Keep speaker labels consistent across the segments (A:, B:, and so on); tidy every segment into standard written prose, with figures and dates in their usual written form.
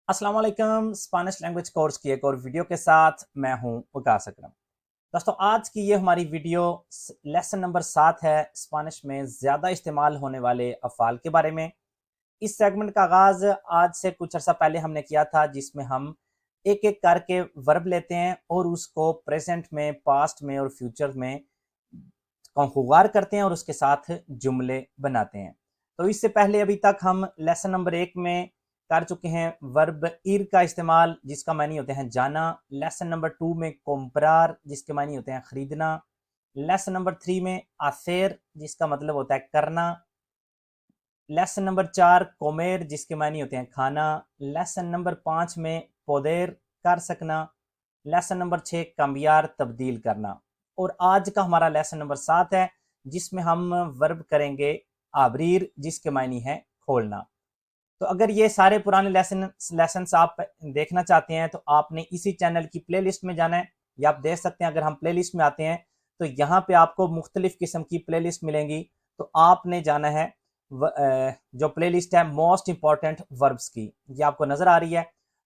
A: अस्सलाम वालेकुम। Spanish language course की एक और वीडियो के साथ मैं हूं वकास अकरम। दोस्तों, आज की ये हमारी वीडियो लेसन नंबर 7 है, स्पेनिश में ज़्यादा इस्तेमाल होने वाले अफ़ाल के बारे में। इस सेगमेंट का आगाज़ आज से कुछ अर्सा पहले हमने किया था, जिसमें हम एक एक करके वर्ब लेते हैं और उसको प्रेजेंट में, पास्ट में और फ्यूचर में कॉन्फ़िगर करते हैं और उसके साथ जुमले बनाते हैं। तो इससे पहले अभी तक हम लेसन नंबर 1 में कर चुके हैं वर्ब इर का इस्तेमाल, जिसका मानी होते हैं जाना। लेसन नंबर 2 में कोम्प्रार, जिसके मानी होते हैं खरीदना। लेसन नंबर 3 में आसेर, जिसका मतलब होता है करना। लेसन नंबर 4 कोमेर, जिसके मानी होते हैं खाना। लेसन नंबर 5 में पोदेर, कर सकना। लेसन नंबर 6 कम्बियार, तब्दील करना। और आज का हमारा लेसन नंबर 7 है, जिसमें हम वर्ब करेंगे आबरीर, जिसके मायनी है खोलना। तो अगर ये सारे पुराने लेसन आप देखना चाहते हैं तो आपने इसी चैनल की प्लेलिस्ट में जाना है। या आप देख सकते हैं, अगर हम प्लेलिस्ट में आते हैं तो यहाँ पे आपको मुख्तलिफ किस्म की प्लेलिस्ट मिलेंगी। तो आपने जाना है जो प्लेलिस्ट है मोस्ट इंपॉर्टेंट वर्ब्स की, ये आपको नजर आ रही है।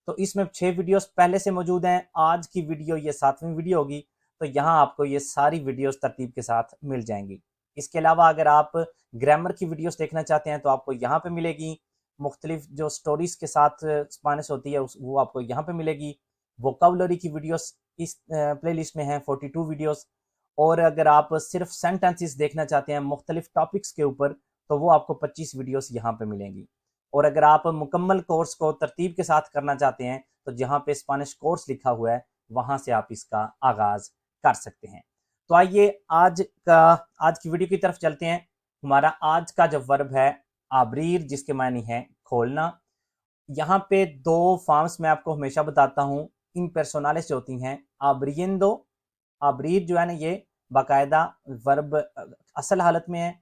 A: तो इसमें 6 वीडियोस पहले से मौजूद हैं। आज की वीडियो ये 7वीं वीडियो होगी। तो यहाँ आपको ये सारी वीडियोस तरतीब के साथ मिल जाएंगी। इसके अलावा अगर आप ग्रामर की वीडियोस देखना चाहते हैं तो आपको यहाँ पे मिलेगी। मुख्तलिफ जो स्टोरीज के साथ स्पेनिश होती है वो आपको यहाँ पे मिलेगी। वोकाबुलरी की वीडियोस इस प्लेलिस्ट में है 42 वीडियोस। और अगर आप सिर्फ सेंटेंसेस देखना चाहते हैं मुख्तलिफ टॉपिक्स के ऊपर, तो वो आपको 25 वीडियोस यहाँ पे मिलेंगी। और अगर आप मुकम्मल कोर्स को तरतीब के साथ करना चाहते हैं तो जहाँ पे स्पेनिश कोर्स लिखा हुआ है वहाँ से आप इसका आगाज कर सकते हैं। तो आइए आज की वीडियो की तरफ चलते हैं। हमारा आज का जो वर्ब है आबरीर, जिसके मायने हैं खोलना। यहाँ पे दो फॉर्म्स मैं आपको हमेशा बताता हूँ, इन पर्सोनालिस जो होती हैं। आबरियंदो, आबरीर जो है ना, ये बाकायदा वर्ब असल हालत में है।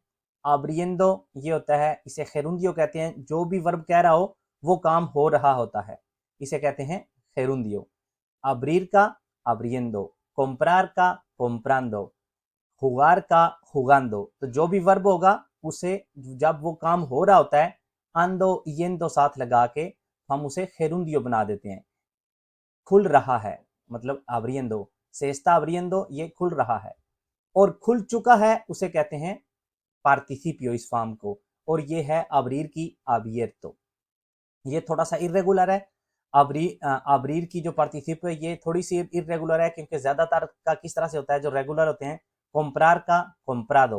A: आबरियंदो ये होता है, इसे खैरुंदियो कहते हैं। जो भी वर्ब कह रहा हो वो काम हो रहा होता है, इसे कहते हैं खैरुंदियो। अब्रीर का अब्रियंदो, comprar का comprando, jugar का jugando। तो जो भी वर्ब होगा उसे जब वो काम हो रहा होता है आंदो येंदो साथ लगा के हम उसे खेरुंदियो बना देते हैं। खुल रहा है मतलब abriendo, se está abriendo, ये खुल रहा है। और खुल चुका है उसे कहते हैं पार्टिसिपियो, इस फॉर्म को। और ये है अबरीर की abierto। ये थोड़ा सा इरेगुलर है। अबरीर की जो पार्टिसिप है ये थोड़ी सी इरेगुलर है, क्योंकि ज्यादातर का किस तरह से होता है, जो रेगुलर होते हैं comprar का comprado,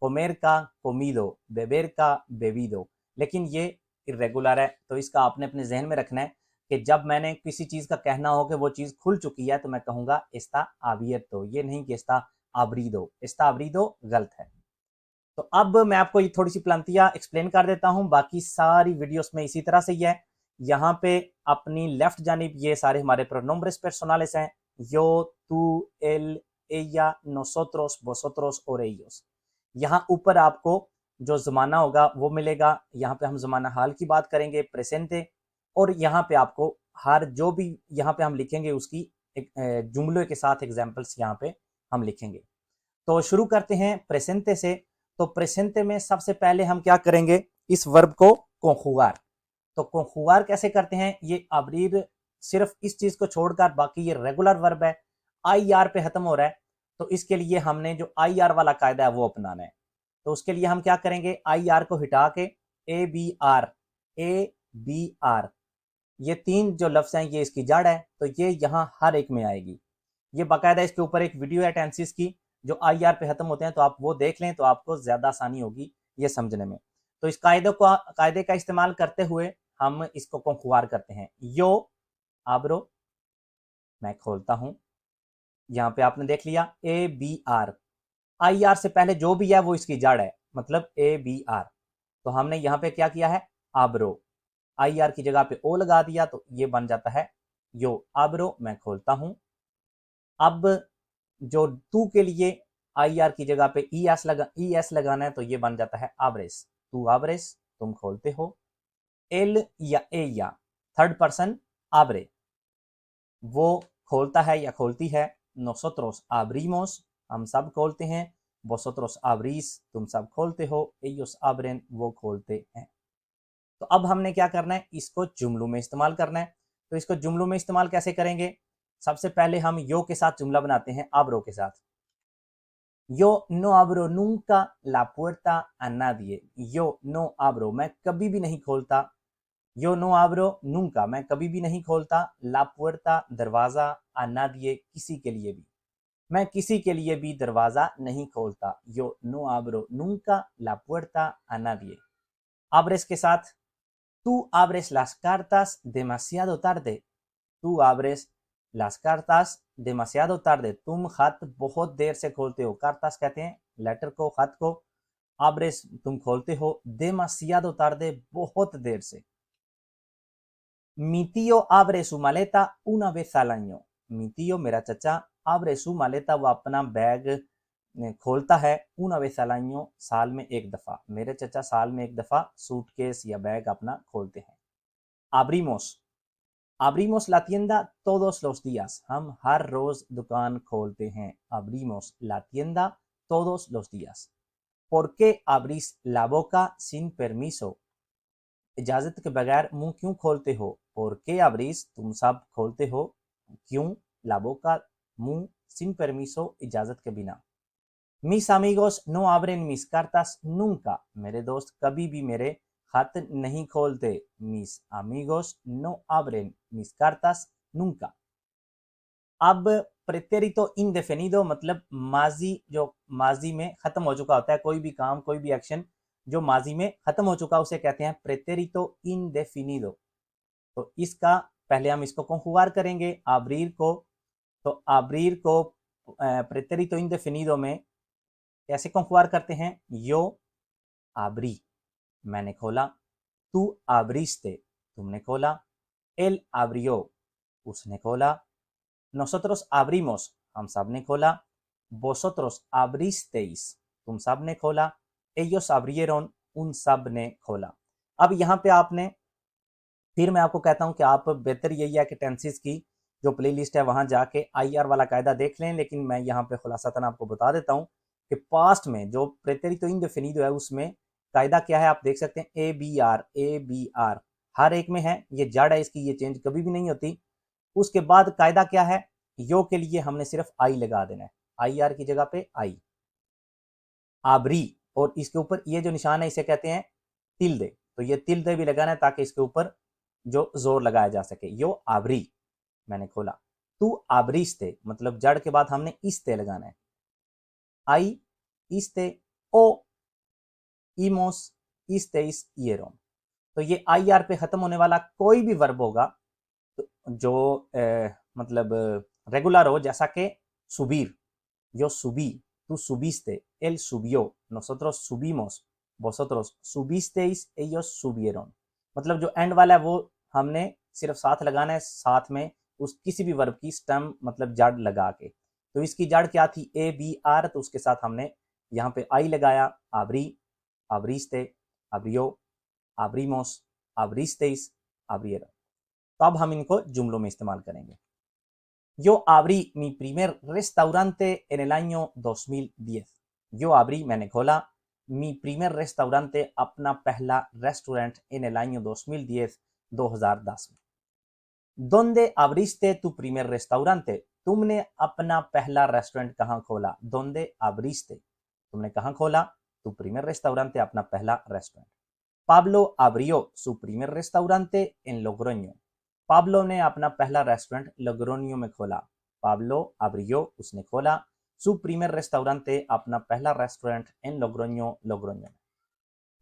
A: comer का comido, beber का bebido। लेकिन ये इरेगुलर है, तो इसका आपने अपने जहन में रखना है कि जब मैंने किसी चीज का कहना हो कि वो चीज खुल चुकी है तो मैं कहूंगा está abierto, ये नहीं कि está abrido। está abrido गलत है। तो अब मैं आपको ये थोड़ी सी प्लांतिया एक्सप्लेन कर देता हूँ, बाकी सारी वीडियोस में इसी तरह से ही है। यहाँ पे अपनी लेफ्ट जानिब ये सारे हमारे प्रोनोम्ब्रेस पर्सोनालिस हैं, यो, तू, एल, एया, नोसोट्रोस, वोसोट्रोस और एयोस। यहाँ ऊपर आपको जो जमाना होगा वो मिलेगा। यहाँ पे हम जमाना हाल की बात करेंगे, प्रेजेंटे। और यहाँ पे आपको हर जो भी यहाँ पे हम लिखेंगे उसकी एक जुमलों के साथ एग्जाम्पल्स यहाँ पे हम लिखेंगे। तो शुरू करते हैं प्रेसेंटे से। तो प्रेसेंटे में सबसे पहले हम क्या करेंगे, इस वर्ब को कोंखुगार। तो कोंखुगार कैसे करते हैं, ये अबरीर सिर्फ इस चीज को छोड़कर बाकी ये रेगुलर वर्ब है, आई आर पे खत्म हो रहा है। तो इसके लिए हमने जो आई आर वाला कायदा है वो अपनाना है। तो उसके लिए हम क्या करेंगे, आई आर को हटा के A B R, A B R, ये तीन जो लफ्ज हैं ये इसकी जड़ है। तो ये यहाँ हर एक में आएगी। ये बाकायदा इसके ऊपर एक वीडियो है टेंसेस की, जो आई आर पे खत्म होते हैं, तो आप वो देख लें तो आपको ज्यादा आसानी होगी ये समझने में। तो इस कायदे का इस्तेमाल करते हुए हम इसको कंखुआर करते हैं। यो आबरो, मैं खोलता हूं। यहाँ पे आपने देख लिया A B R, I R से पहले जो भी है वो इसकी जड़ है, मतलब ए बी आर। तो हमने यहाँ पे क्या किया है, आबरो, आई आर की जगह पे ओ लगा दिया, तो ये बन जाता है यो आबरो, मैं खोलता हूं। अब जो टू के लिए आई आर की जगह पे ई एस लगाना है, तो ये बन जाता है आब्रेस, तू आब्रेस, तुम खोलते हो। एल या ए या, थर्ड पर्सन आब्रे, वो खोलता है या खोलती है। नोसोत्रोस आब्रीमोस, हम सब खोलते हैं। वोसोत्रोस आब्रीस, तुम सब खोलते हो। एयोस आब्रेन, वो खोलते हैं। तो अब हमने क्या करना है, इसको जुमलों में इस्तेमाल करना है। तो इसको जुमलों में इस्तेमाल कैसे करेंगे, सबसे पहले हम यो के साथ जुमला बनाते हैं, आब्रो के साथ। यो नो आब्रो नूंका ला पुerta a nadie। यो नो आब्रो मैं कभी भी नहीं खोलता, यो नो आब्रो नूंका मैं कभी भी नहीं खोलता, ला पुerta दरवाजा, a nadie किसी के लिए भी, मैं किसी के लिए भी दरवाजा नहीं खोलता। यो नो आब्रो नूंका ला पुerta a nadie। abres के साथ, tú abres las cartas demasiado tarde। tú abres las cartas demasiado tarde। तुम खत बहुत देर से खोलते हो। cartas कहते हैं लेटर को, खत को। abres तुम खोलते हो, demasiado tarde बहुत देर से। mi tío abre su maleta una vez al año। mi tío मेरा चचा, abre su maleta वो अपना बैग खोलता है, una vez al año साल में एक दफा। मेरे चचा साल में एक दफा सूटकेस या बैग अपना खोलते हैं। abrimos abrimos la tienda todos los días। हम हर रोज दुकान खोलते हैं। abrimos la tienda todos los días। ¿por qué abrís la boca sin permiso? इजाजत के बगैर मुंह क्यों खोलते हो? ¿por qué abrís तुम सब खोलते हो, क्यों, la boca मुंह, sin permiso इजाजत के बिना। mis amigos no abren mis cartas nunca। मेरे दोस्त कभी भी मेरे खत नहीं खोलते। mis amigos no abren mis cartas nunca। अब प्रेतेरितो इंडेफिनिदो मतलब माजी, जो माजी में खत्म हो चुका होता है, कोई भी काम, कोई भी एक्शन जो माजी में खत्म हो चुका उसे कहते हैं प्रेतेरितो इंडेफिनिदो। तो इसका पहले हम इसको कंजुगार करेंगे, आब्रीर को। तो आब्रीर को प्रेतेरितो इंडेफिनिदो में कैसे कंजुगार करते हैं, यो आब्री मैंने खोला, tú abriste तुमने खोला, él abrió उसने खोला, nosotros abrimos हम सब ने खोला, vosotros abristeis तुम सब ने खोला, ellos abrieron उन सब ने खोला। अब यहाँ पे आपने, फिर मैं आपको कहता हूँ कि आप बेहतर यही है कि टेंसेस की जो प्लेलिस्ट है वहां जाके आईआर वाला कायदा देख लें, लेकिन मैं यहाँ पे खुलासतन आपको बता देता हूँ कि पास्ट में जो प्रेतेरितो इंडेफिनिदो है उसमें कायदा क्या है, आप देख सकते हैं ए बी आर हर एक में है, ये जड़ है इसकी, ये चेंज कभी भी नहीं होती। उसके बाद कायदा क्या है, यो के लिए हमने सिर्फ आई लगा देना है, आई आर की जगह पे आई। आबरी, और इसके ऊपर ये जो निशान है इसे कहते हैं तिल्दे, तो ये तिल्दे भी लगाना है ताकि इसके ऊपर जो जोर लगाया जा सके। यो आबरी मैंने खोला, तू आबरीस्ते मतलब जड़ के बाद हमने इस्ते लगाना है, आई इस्ते ओ इमोस इस्तेइस ईएरोम। तो ये आई आर पे खत्म होने वाला कोई भी वर्ब होगा तो जो मतलब रेगुलर हो, जैसा कि Subir, yo subí, tú subiste, él subió, nosotros subimos, vosotros subisteis, ellos subieron। मतलब जो एंड वाला है वो हमने सिर्फ साथ लगाना है, साथ में उस किसी भी वर्ब की स्टेम मतलब जड़ लगा के। तो इसकी जड़ क्या थी, ए बी आर, तो उसके साथ हमने यहाँ पे आई लगाया, आबरी, आबरीस्ते, आब्रियो, आब्रीमोस, आब्रीस्तेइस, आब्रिएरो। तो अब हम इनको जुमलों में इस्तेमाल करेंगे। Yo abrí mi primer restaurante en el año 2010। yo abrí मैंने खोला, mi primer restaurante अपना पहला रेस्टोरेंट en el año 2010 2010 में। ¿Dónde abriste tu primer restaurante? तुमने अपना पहला रेस्टोरेंट कहाँ खोला? ¿Dónde abriste तुमने कहाँ खोला? tu primer restaurante अपना पहला restaurant. Pablo abrió su primer restaurante en Logroño। Pablo ने अपना पहला रेस्टोरेंट लोग्रोनियो में खोला। पाब्लो abrió उसने खोला, su primer restaurante अपना पहला रेस्टोरेंट en Logroño लोग्रोनियो में।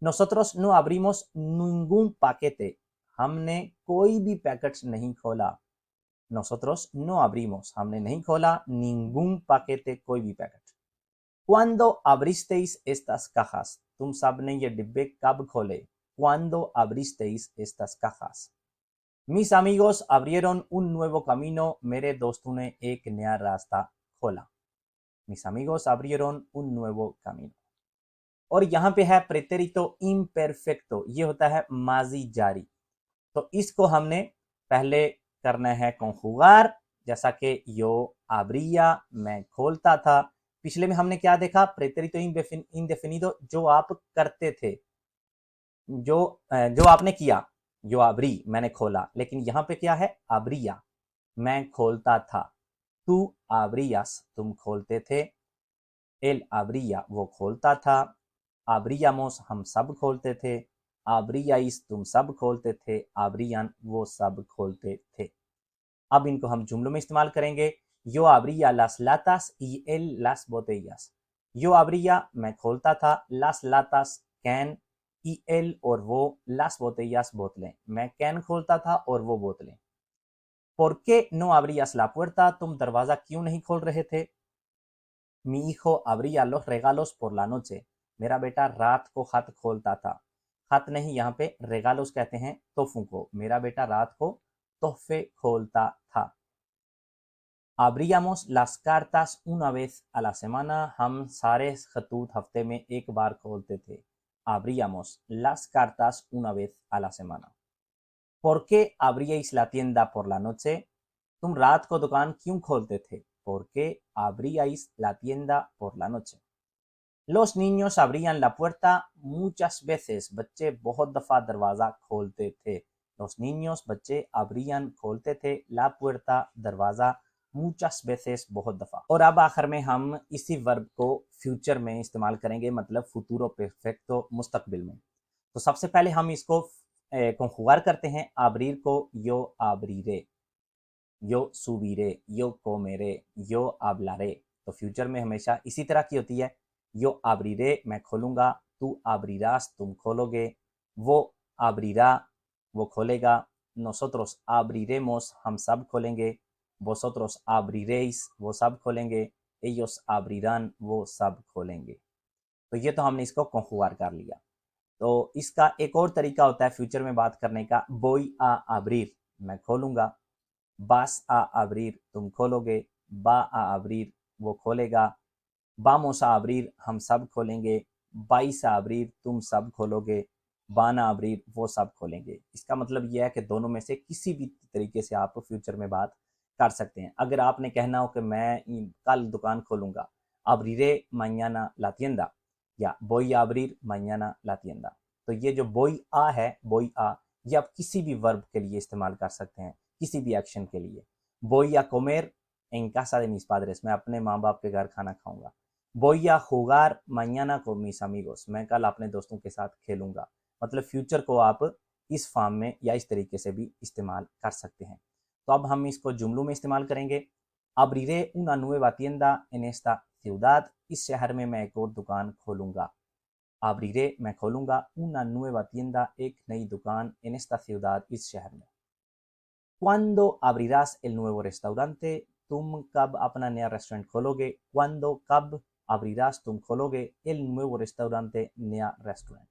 A: nosotros no abrimos ningún paquete। हमने कोई भी पैकेट नहीं खोला। nosotros no abrimos हमने नहीं खोला, ningún paquete कोई भी packet. cuando abristeis estas cajas तुम सब ने ये डिब्बे कब खोले? cuando abristeis estas cajas। mis amigos abrieron un nuevo camino मेरे दोस्तों ने एक नया रास्ता खोला। mis amigos abrieron un nuevo camino। और यहाँ पे है प्रेतेरितो इम्परफेक्टो, ये होता है माजी जारी। तो इसको हमने पहले करना है कंजुगार, जैसा कि यो आब्रिया मैं खोलता था। पिछले में हमने क्या देखा, प्रेतेरितो इंडेफिनिदो जो आप करते थे, जो आपने किया, जो आबरी मैंने खोला, लेकिन यहाँ पे क्या है, आबरिया, मैं खोलता था। तू आबरियास, तुम खोलते थे। एल आबरिया, वो खोलता था। आबरियामोस, हम सब खोलते थे। आबरियाइस, तुम सब खोलते थे। आबरियान, वो सब खोलते थे। अब इनको हम जुमलों में इस्तेमाल करेंगे। यो abría las latas y él las botellas। यो abría, मैं खोलता था। las latas, can. y él, और वो। las botellas, बोतलें। मैं कैन खोलता था और वो बोतलें। ¿Por qué no abrías la puerta? तुम दरवाजा क्यों नहीं खोल रहे थे? Mi hijo abría los regalos por la noche। मेरा बेटा रात को खत खोलता था। खत नहीं, यहाँ पे रेगालोस कहते हैं तोहफों को। मेरा बेटा रात को तोहफे खोलता था। Abríamos las cartas una vez a la semana। हम सारे खतूत हफ्ते में एक बार खोलते थे। Abríamos las cartas una vez a la semana। ¿Por qué abríais la tienda por la noche? तुम रात को दुकान क्यों खोलते थे? ¿Por qué abríais la tienda por la noche? Los niños abrían la puerta muchas veces। बच्चे बहुत दफा दरवाजा खोलते थे। Los niños, बच्चे, abrían, खोलते थे, la puerta, दरवाजा, muchas veces, बहुत दफा। और अब आखिर में हम इसी वर्ब को फ्यूचर में इस्तेमाल करेंगे, मतलब फुतूरो परफेक्टो, मुस्तकबिल में। तो सबसे पहले हम इसको conjugar करते हैं। abrir को yo abriré, yo subiré, yo comeré, yo hablaré। तो फ्यूचर में हमेशा इसी तरह की होती है। yo abriré, मैं खोलूंगा। tú abrirás, तुम खोलोगे। वो abrirá, वो खोलेगा। nosotros abriremos, हम सब खोलेंगे। vosotros abriréis, वो सब खोलेंगे। ellos abrirán, वो सब खोलेंगे। तो ये तो हमने इसको conjugar कर लिया। तो इसका एक और तरीका होता है फ्यूचर में बात करने का। voy a abrir, मैं खोलूंगा। vas a abrir, तुम खोलोगे। va a abrir, वो खोलेगा। vamos a abrir, हम सब खोलेंगे। vais a abrir, तुम सब खोलोगे। van a abrir, वो सब खोलेंगे। इसका मतलब यह है कि दोनों में से किसी भी तरीके से आप फ्यूचर में बात कर सकते हैं। अगर आपने कहना हो कि मैं कल दुकान खोलूंगा, abriré mañana la tienda, या voy a abrir mañana la tienda। तो ये जो voy a है, voy a, ये आप किसी भी वर्ब के लिए इस्तेमाल कर सकते हैं, किसी भी एक्शन के लिए। voy a comer en casa de mis padres, मैं अपने माँ बाप के घर खाना खाऊंगा। voy a jugar mañana con mis amigos, मैं कल अपने दोस्तों के साथ खेलूंगा। मतलब फ्यूचर को आप इस फॉर्म में या इस तरीके से भी इस्तेमाल कर सकते हैं। तो अब हम इसको जुमलों में इस्तेमाल करेंगे। abriré una nueva tienda en esta ciudad, इस शहर में मैं एक और दुकान खोलूंगा। abriré, मैं खोलूंगा। una nueva tienda, एक नई दुकान, en esta ciudad, इस शहर में। ¿Cuándo abrirás el nuevo restaurante? तुम कब अपना नया रेस्टोरेंट खोलोगे? ¿Cuándo, कब, abrirás, तुम खोलोगे, el nuevo restaurante, नया restaurant.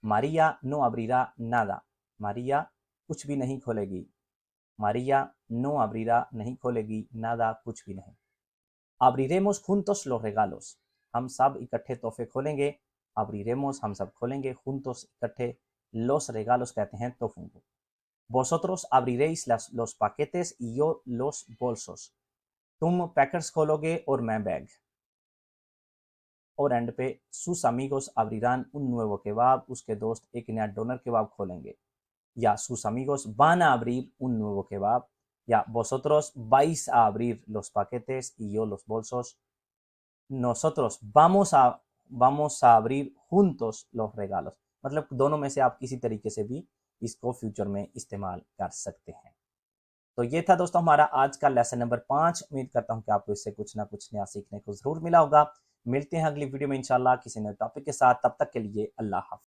A: María no abrirá nada, María कुछ भी नहीं खोलेगी। María no abrirá, नहीं खोलेगी, nada, कुछ भी नहीं। Abriremos juntos los regalos, हम सब इकट्ठे तोहफे खोलेंगे। Abriremos, हम सब खोलेंगे। juntos, इकट्ठे। los regalos कहते हैं तोहफों को। Vosotros abriréis los paquetes y yo los bolsos, तुम पैकेट्स खोलोगे और मैं बैग। और एंड पे sus amigos abrirán un nuevo kebab, उसके दोस्त एक नया डोनर केबाब खोलेंगे। या sus amigos van a abrir un nuevo kebab, या vosotros vais a abrir los paquetes y yo los bolsos। nosotros vamos a abrir juntos los regalos। मतलब दोनों में से आप किसी तरीके से भी इसको फ्यूचर में इस्तेमाल कर सकते हैं। तो ये था दोस्तों हमारा आज का लेसन नंबर 5। उम्मीद करता हूँ कि आपको इससे कुछ ना कुछ नया सीखने को जरूर मिला होगा। मिलते हैं अगली वीडियो में इंशाल्लाह किसी नए टॉपिक के साथ। तब तक के लिए अल्लाह हाफ़िज़।